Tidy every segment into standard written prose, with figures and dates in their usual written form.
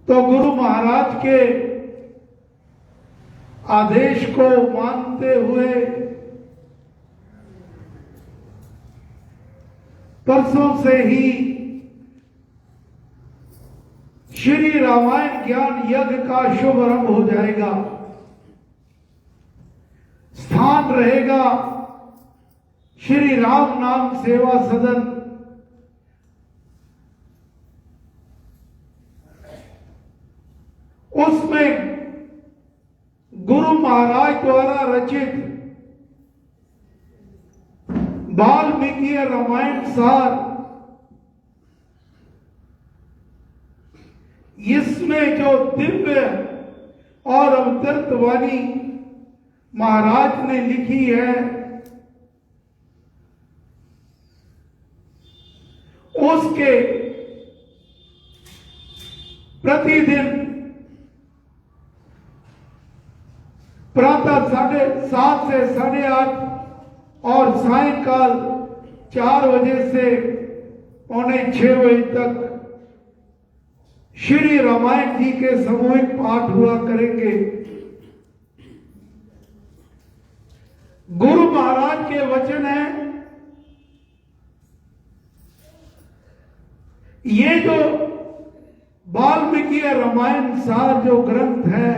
तो गुरु महाराज के आदेश को मानते हुए परसों से ही श्री रामायण ज्ञान यज्ञ का शुभारंभ हो जाएगा। स्थान रहेगा श्री राम नाम सेवा सदन। उसमें गुरु महाराज द्वारा रचित वाल्मीकि रामायण सार, इसमें जो दिव्य और अवतरित वाणी महाराज ने लिखी है, उसके प्रतिदिन प्रातः 7:30 से 8:30 और सायंकाल 4 बजे से 5:45 बजे तक श्री रामायण जी के सामूहिक पाठ हुआ करेंगे। गुरु महाराज के वचन है, ये जो वाल्मीकि रामायण सार जो ग्रंथ है,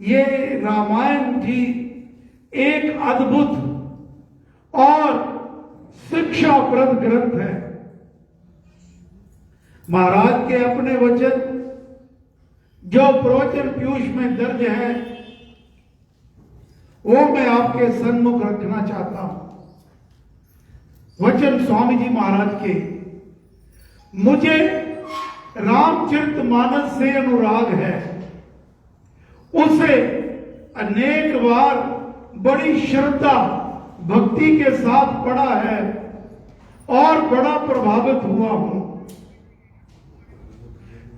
ये रामायण जी एक अद्भुत और शिक्षाप्रद ग्रंथ है। महाराज के अपने वचन जो प्रवचन पीयूष में दर्ज है, वो मैं आपके सन्मुख रखना चाहता हूं। वचन स्वामी जी महाराज के, मुझे रामचरितमानस से अनुराग है। उसे अनेक बार बड़ी श्रद्धा भक्ति के साथ पढ़ा है और बड़ा प्रभावित हुआ हूं,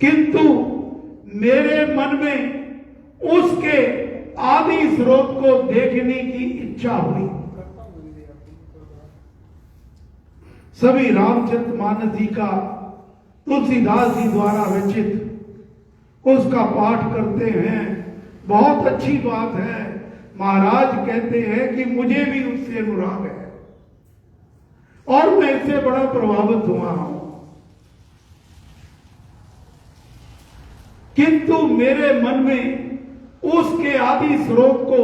किंतु मेरे मन में उसके आदि स्रोत को देखने की इच्छा हुई। सभी रामचरितमानस जी का तुलसीदास जी द्वारा रचित उसका पाठ करते हैं, बहुत अच्छी बात है। महाराज कहते हैं कि मुझे भी उससे अनुराग है और मैं इससे बड़ा प्रभावित हुआ हूं, किंतु मेरे मन में उसके आदि स्रोत को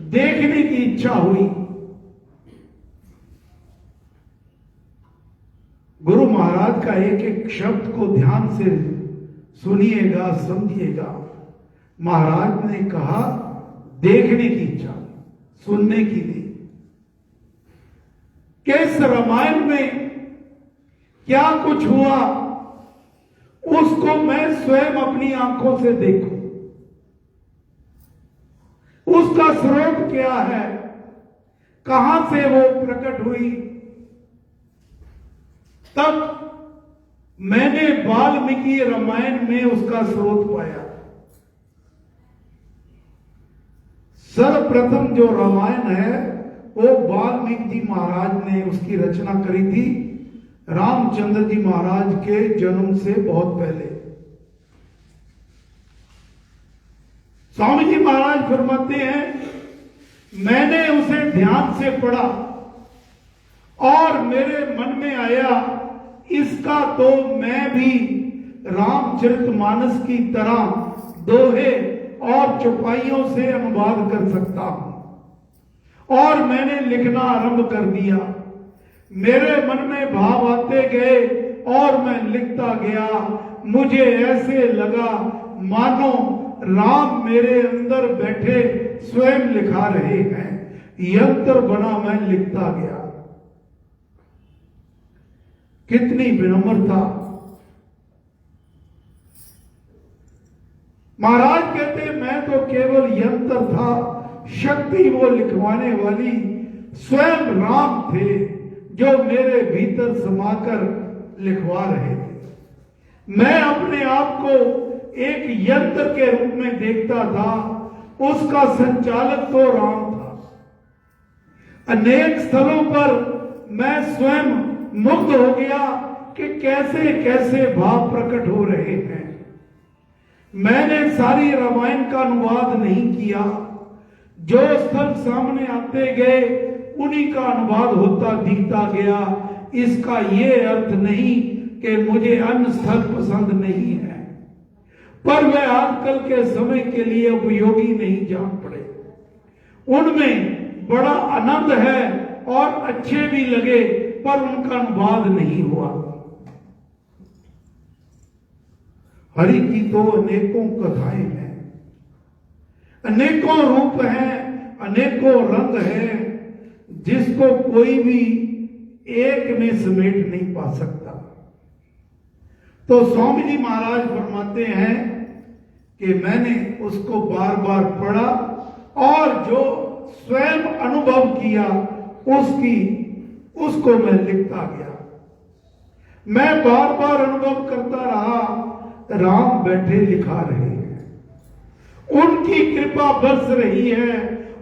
देखने की इच्छा हुई। गुरु महाराज का एक एक शब्द को ध्यान से सुनिएगा, समझिएगा। महाराज ने कहा देखने की इच्छा, सुनने की नहीं। किस रामायण में क्या कुछ हुआ, उसको मैं स्वयं अपनी आंखों से देखूं, उसका स्रोत क्या है, कहां से वो प्रकट हुई। तब मैंने वाल्मीकि रामायण में उसका स्रोत पाया। सर्वप्रथम जो रामायण है वो वाल्मीकि जी महाराज ने उसकी रचना करी थी, रामचंद्र जी महाराज के जन्म से बहुत पहले। स्वामी जी महाराज फरमाते हैं, मैंने उसे ध्यान से पढ़ा और मेरे मन में आया, इसका तो मैं भी रामचरितमानस की तरह दोहे और चौपाइयों से अनुवाद कर सकता हूं। और मैंने लिखना आरंभ कर दिया। मेरे मन में भाव आते गए और मैं लिखता गया। मुझे ऐसे लगा मानो राम मेरे अंदर बैठे स्वयं लिखा रहे हैं। यंत्र बना मैं लिखता गया। कितनी विनम्रता। महाराज कहते मैं तो केवल यंत्र था, शक्ति वो लिखवाने वाली स्वयं राम थे जो मेरे भीतर समाकर लिखवा रहे थे। मैं अपने आप को एक यंत्र के रूप में देखता था, उसका संचालक तो राम था। अनेक स्थलों पर मैं स्वयं मुग्ध हो गया कि कैसे कैसे भाव प्रकट हो रहे हैं। मैंने सारी रामायण का अनुवाद नहीं किया, जो स्थल सामने आते गए उन्हीं का अनुवाद होता दिखता गया। इसका ये अर्थ नहीं कि मुझे अन्य स्थल पसंद नहीं है, पर वे आजकल के समय के लिए उपयोगी नहीं जान पड़े। उनमें बड़ा आनंद है और अच्छे भी लगे, पर उनका अनुवाद नहीं हुआ। हरि की तो अनेकों कथाएं हैं, अनेकों रूप हैं, अनेकों रंग हैं, जिसको कोई भी एक में समेट नहीं पा सकता। तो स्वामी जी महाराज फरमाते हैं कि मैंने उसको बार बार पढ़ा और जो स्वयं अनुभव किया उसको मैं लिखता गया। मैं बार बार अनुभव करता रहा, राम बैठे लिखा रहे हैं, उनकी कृपा बरस रही है,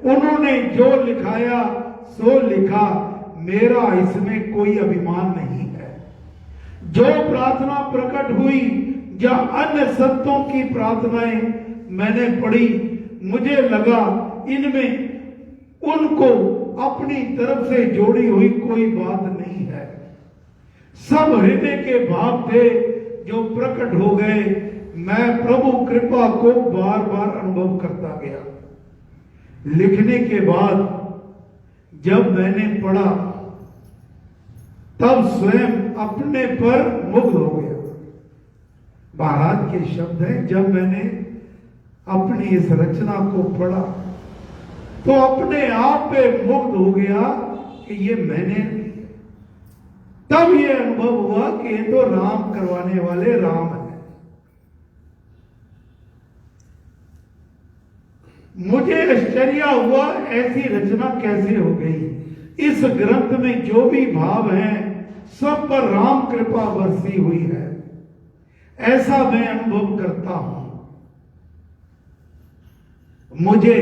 उन्होंने जो लिखाया सो लिखा, मेरा इसमें कोई अभिमान नहीं है। जो प्रार्थना प्रकट हुई या अन्य संतों की प्रार्थनाएं मैंने पढ़ी, मुझे लगा इनमें उनको अपनी तरफ से जोड़ी हुई कोई बात नहीं है। सब हृदय के भाव थे जो प्रकट हो गए। मैं प्रभु कृपा को बार बार अनुभव करता गया। लिखने के बाद जब मैंने पढ़ा तब स्वयं अपने पर मुग्ध हो गया। महाराज के शब्द हैं, जब मैंने अपनी इस रचना को पढ़ा तो अपने आप पे मुग्ध हो गया कि ये मैंने, तब ये अनुभव हुआ कि ये तो राम करवाने वाले राम है। मुझे आश्चर्य हुआ ऐसी रचना कैसे हो गई। इस ग्रंथ में जो भी भाव हैं सब पर राम कृपा बरसी हुई है, ऐसा मैं अनुभव करता हूं। मुझे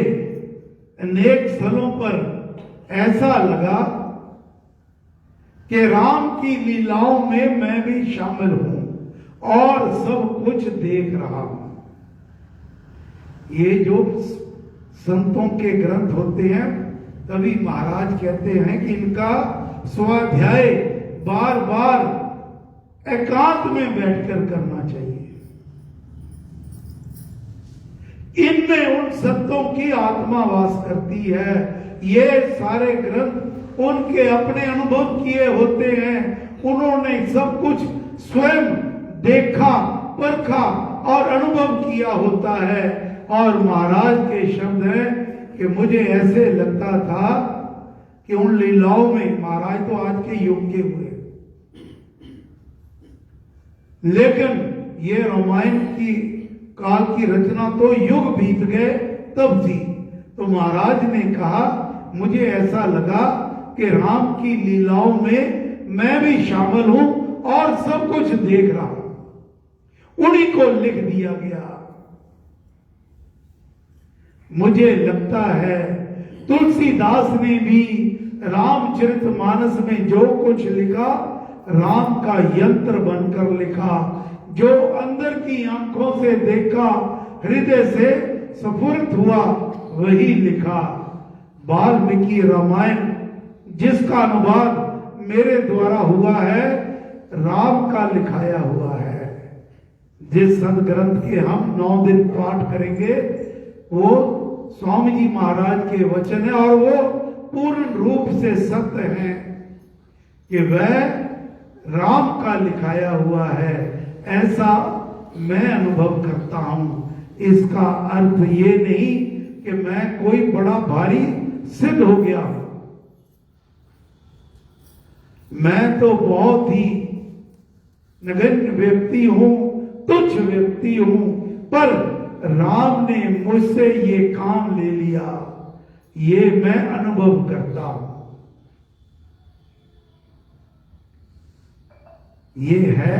अनेक स्थलों पर ऐसा लगा कि राम की लीलाओं में मैं भी शामिल हूं और सब कुछ देख रहा हूं। ये जो संतों के ग्रंथ होते हैं, तभी महाराज कहते हैं कि इनका स्वाध्याय बार बार एकांत में बैठकर करना चाहिए। इनमें उन संतों की आत्मा वास करती है। ये सारे ग्रंथ उनके अपने अनुभव किए होते हैं। उन्होंने सब कुछ स्वयं देखा, परखा और अनुभव किया होता है। और महाराज के शब्द हैं कि मुझे ऐसे लगता था कि उन लीलाओं में, महाराज तो आज के युग के हुए, लेकिन ये रामायण की काल की रचना तो युग बीत गए तब थी। तो महाराज ने कहा, मुझे ऐसा लगा कि राम की लीलाओं में मैं भी शामिल हूं और सब कुछ देख रहा हूं। उन्हीं को लिख दिया गया। मुझे लगता है तुलसीदास ने भी रामचरितमानस में जो कुछ लिखा, राम का यंत्र बनकर लिखा। जो अंदर की आंखों से देखा, हृदय से स्फुरित हुआ, वही लिखा। वाल्मीकि रामायण जिसका अनुवाद मेरे द्वारा हुआ है, राम का लिखाया हुआ है। जिस सदग्रंथ के हम 9 दिन पाठ करेंगे, वो स्वामी जी महाराज के वचन है और वो पूर्ण रूप से सत्य है कि वह राम का लिखाया हुआ है। ऐसा मैं अनुभव करता हूं। इसका अर्थ ये नहीं कि मैं कोई बड़ा भारी सिद्ध हो गया हूं। मैं तो बहुत ही नगण्य व्यक्ति हूं, तुच्छ व्यक्ति हूं, पर राम ने मुझसे ये काम ले लिया, ये मैं अनुभव करता हूं। ये है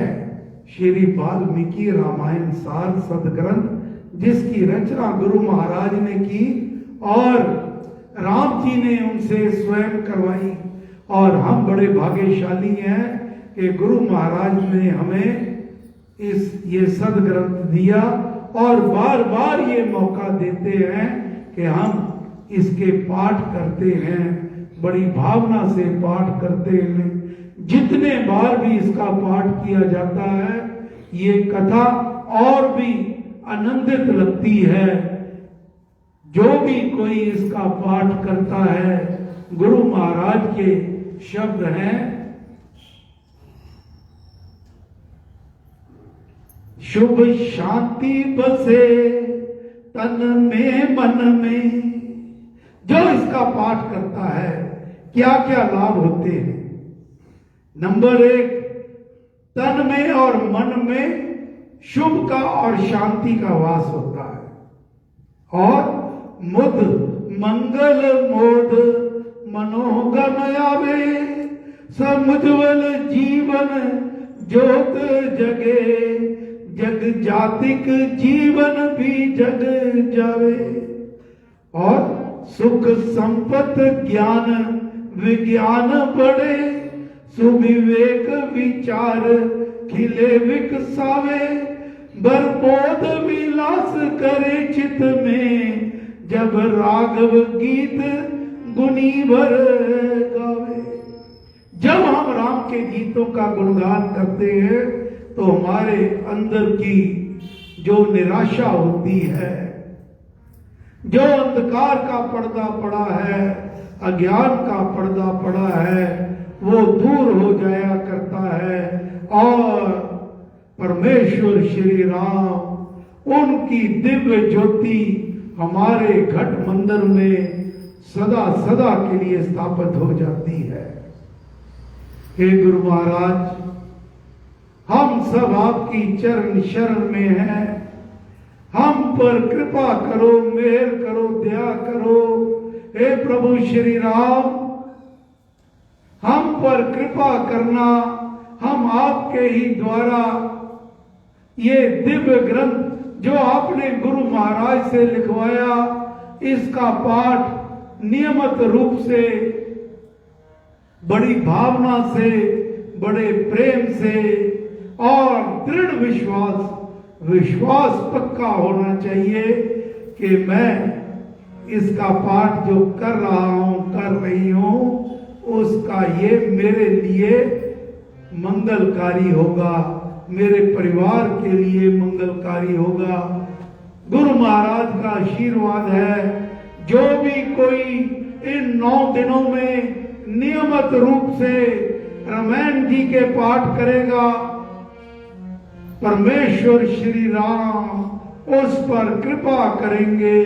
श्री वाल्मीकि रामायण सार सदग्रंथ, जिसकी रचना गुरु महाराज ने की और राम जी ने उनसे स्वयं करवाई। और हम बड़े भाग्यशाली हैं कि गुरु महाराज ने हमें ये सदग्रंथ दिया और बार बार ये मौका देते हैं कि हम इसके पाठ करते हैं, बड़ी भावना से पाठ करते हैं। जितने बार भी इसका पाठ किया जाता है ये कथा और भी आनंदित लगती है। जो भी कोई इसका पाठ करता है, गुरु महाराज के शब्द हैं, शुभ शांति बसे तन में मन में। जो इसका पाठ करता है क्या क्या लाभ होते हैं? नंबर 1, तन में और मन में शुभ का और शांति का वास होता है। और मुद मंगल मोद मनोगम आवे, समुज्वल जीवन ज्योत जगे, जग जातिक जीवन भी जग जावे। और सुख संपत ज्ञान विज्ञान बढ़े, सुविवेक विचार खिले विकसावे, बरबोध विलास करे चित में, जब राघव गीत गुनी भर गावे। जब हम राम के गीतों का गुणगान करते हैं तो हमारे अंदर की जो निराशा होती है, जो अंधकार का पर्दा पड़ा है, अज्ञान का पर्दा पड़ा है, वो दूर हो जाया करता है। और परमेश्वर श्री राम उनकी दिव्य ज्योति हमारे घट मंदिर में सदा सदा के लिए स्थापित हो जाती है। हे गुरु महाराज, हम सब आपकी चरण शरण में हैं। हम पर कृपा करो, मेहर करो, दया करो। हे प्रभु श्री राम, हम पर कृपा करना। हम आपके ही द्वारा ये दिव्य ग्रंथ जो आपने गुरु महाराज से लिखवाया, इसका पाठ नियमित रूप से, बड़ी भावना से, बड़े प्रेम से और दृढ़ विश्वास पक्का होना चाहिए कि मैं इसका पाठ जो कर रहा हूं, कर रही हूं, उसका ये मेरे लिए मंगलकारी होगा, मेरे परिवार के लिए मंगलकारी होगा। गुरु महाराज का आशीर्वाद है, जो भी कोई इन 9 दिनों में नियमित रूप से रामायण जी के पाठ करेगा, परमेश्वर श्री राम उस पर कृपा करेंगे,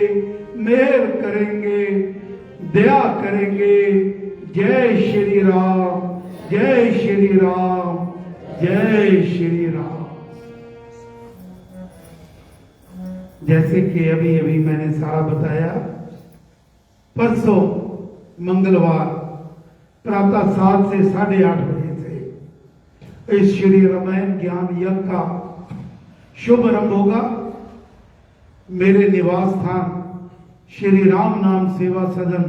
मेहर करेंगे, दया करेंगे। जय श्री राम, जय श्री राम, जय श्री राम। जैसे कि अभी अभी मैंने सारा बताया, परसों मंगलवार प्रातः 7 से 8:30 बजे से इस श्री रामायण ज्ञान यज्ञ का शुभारंभ होगा। मेरे निवास स्थान श्री राम नाम सेवा सदन